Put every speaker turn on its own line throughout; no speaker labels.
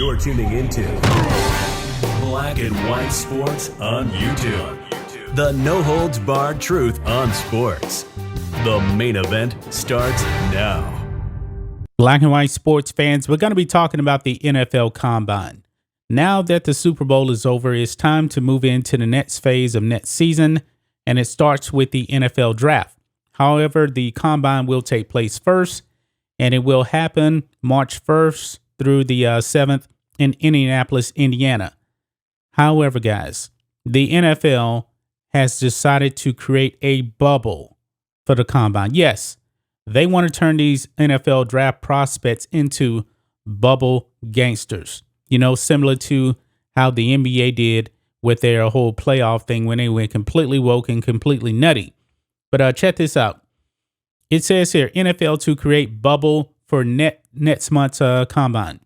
You're tuning into Black and White Sports on YouTube. The no-holds-barred truth on sports. The main event starts now.
Black and White sports fans, we're going to be talking about the NFL Combine. Now that the Super Bowl is over, it's time to move into the next phase of next season, and it starts with the NFL Draft. However, the Combine will take place first, and it will happen March 1st through the 7th in Indianapolis, Indiana. However, guys, the NFL has decided to create a bubble for the Combine. Yes, they want to turn these NFL draft prospects into bubble gangsters, similar to how the NBA did with their whole playoff thing when they went completely woke and completely nutty. But check this out. It says here, NFL to create bubble for next month's Combine.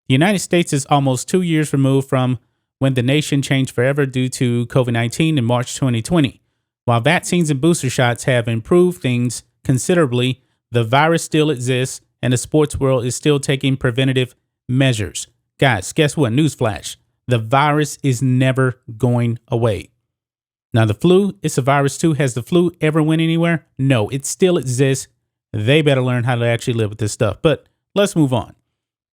The United States is almost 2 years removed from when the nation changed forever due to COVID-19 in March 2020. While vaccines and booster shots have improved things considerably, the virus still exists and the sports world is still taking preventative measures. Guys, guess what? Newsflash. The virus is never going away. Now, the flu, it's a virus too. Has the flu ever went anywhere? No, it still exists. They better learn how to actually live with this stuff. But let's move on.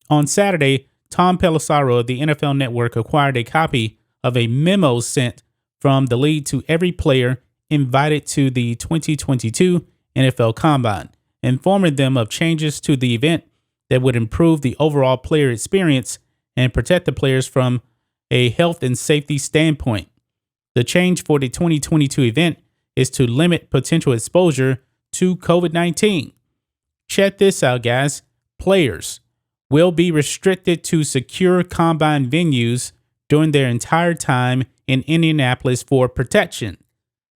On Saturday, Tom Pelissero of the NFL Network acquired a copy of a memo sent from the league to every player invited to the 2022 NFL Combine, informing them of changes to the event that would improve the overall player experience and protect the players from a health and safety standpoint. The change for the 2022 event is to limit potential exposure to COVID-19. Check this out, guys. Players will be restricted to secure Combine venues during their entire time in Indianapolis for protection.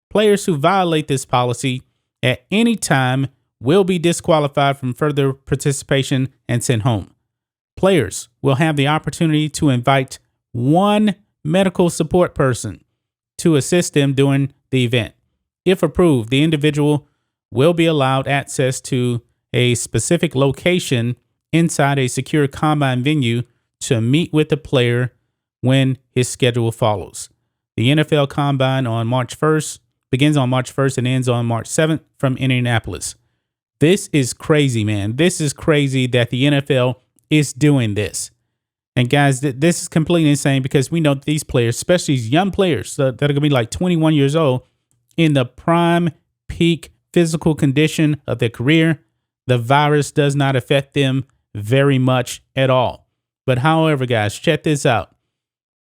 Players who violate this policy at any time will be disqualified from further participation and sent home. Players will have the opportunity to invite one medical support person to assist them during the event. If approved, the individual will be allowed access to a specific location inside a secure Combine venue to meet with the player when his schedule follows. The NFL Combine begins on March 1st and ends on March 7th from Indianapolis. This is crazy, man. This is crazy that the NFL is doing this. And guys, this is completely insane because we know these players, especially these young players that are going to be like 21 years old, in the prime peak physical condition of their career, the virus does not affect them very much at all. But however, guys, check this out.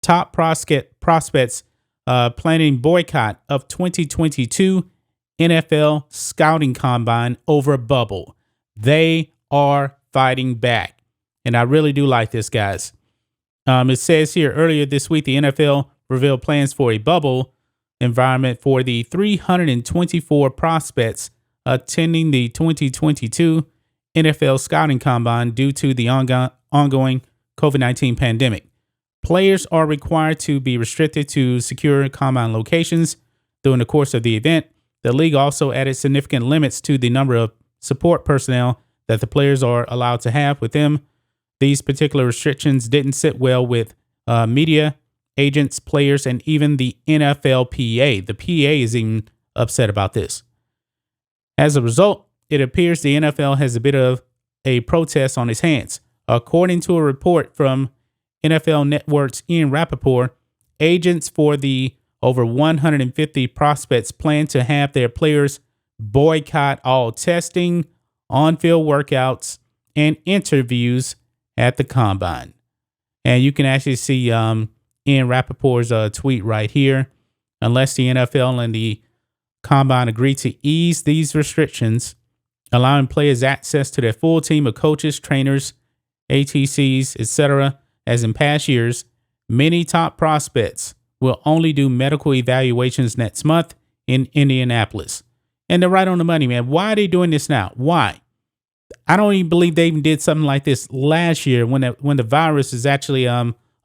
Top prospects planning boycott of 2022 NFL Scouting Combine over bubble. They are fighting back. And I really do like this, guys. It says here earlier this week, the NFL revealed plans for a bubble environment for the 324 prospects attending the 2022 NFL Scouting Combine due to the ongoing COVID-19 pandemic. Players are required to be restricted to secure Combine locations during the course of the event. The league also added significant limits to the number of support personnel that the players are allowed to have with them. These particular restrictions didn't sit well with media, agents, players, and even the NFLPA. The PA is even upset about this. As a result, it appears the NFL has a bit of a protest on its hands. According to a report from NFL Network's Ian Rappaport, agents for the over 150 prospects plan to have their players boycott all testing, on-field workouts, and interviews at the Combine. And you can actually see Ian Rappaport's tweet right here. Unless the NFL and the Combine agree to ease these restrictions, allowing players access to their full team of coaches, trainers, ATCs, etc., as in past years, many top prospects will only do medical evaluations next month in Indianapolis. And they're right on the money, man. Why are they doing this now? Why? I don't even believe they even did something like this last year when the virus is actually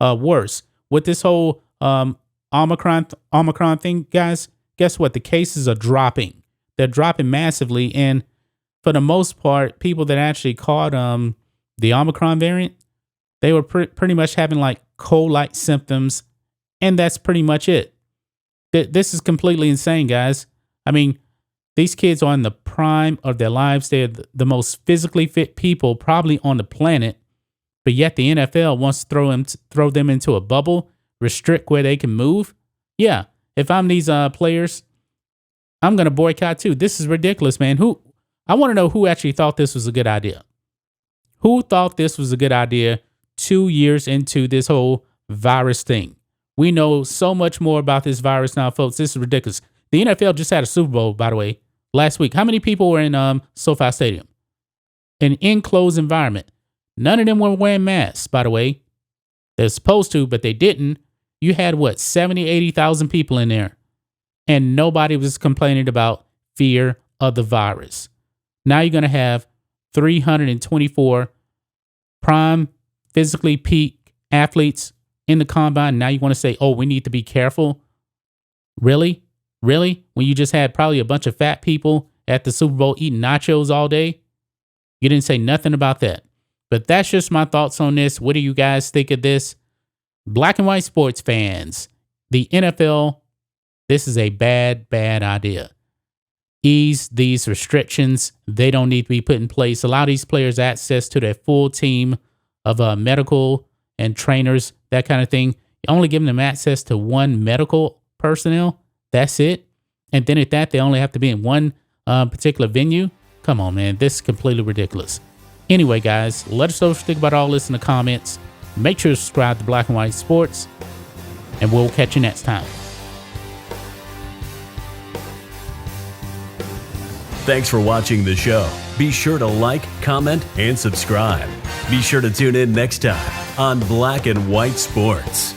worse. With this whole Omicron thing, guys, guess what? The cases are dropping. They're dropping massively. And for the most part, people that actually caught the Omicron variant, They were pretty much having like cold-like symptoms, and that's pretty much it. This is completely insane, guys. I mean, these kids are in the prime of their lives. They're the most physically fit people probably on the planet, but yet the NFL wants to throw them into a bubble, restrict where they can move. Yeah, if I'm these players, I'm going to boycott too. This is ridiculous, man. I want to know who actually thought this was a good idea. Who thought this was a good idea 2 years into this whole virus thing? We know so much more about this virus now, folks. This is ridiculous. The NFL just had a Super Bowl, by the way, last week. How many people were in SoFi Stadium? An enclosed environment. None of them were wearing masks, by the way. They're supposed to, but they didn't. You had, 70, 80,000 people in there. And nobody was complaining about fear of the virus. Now you're going to have 324 prime, physically peak athletes in the combine. Now you want to say, oh, we need to be careful? Really? Really? When you just had probably a bunch of fat people at the Super Bowl eating nachos all day? You didn't say nothing about that. But that's just my thoughts on this. What do you guys think of this? Black and white sports fans, the NFL, this is a bad, bad idea. Ease these restrictions. They don't need to be put in place. Allow these players access to their full team of medical and trainers, that kind of thing. You're only giving them access to one medical personnel. That's it. And then at that, they only have to be in one particular venue. Come on, man. This is completely ridiculous. Anyway, guys, let us know what you think about all this in the comments. Make sure to subscribe to Black and White Sports, and we'll catch you next time.
Thanks for watching the show. Be sure to like, comment, and subscribe. Be sure to tune in next time on Black and White Sports.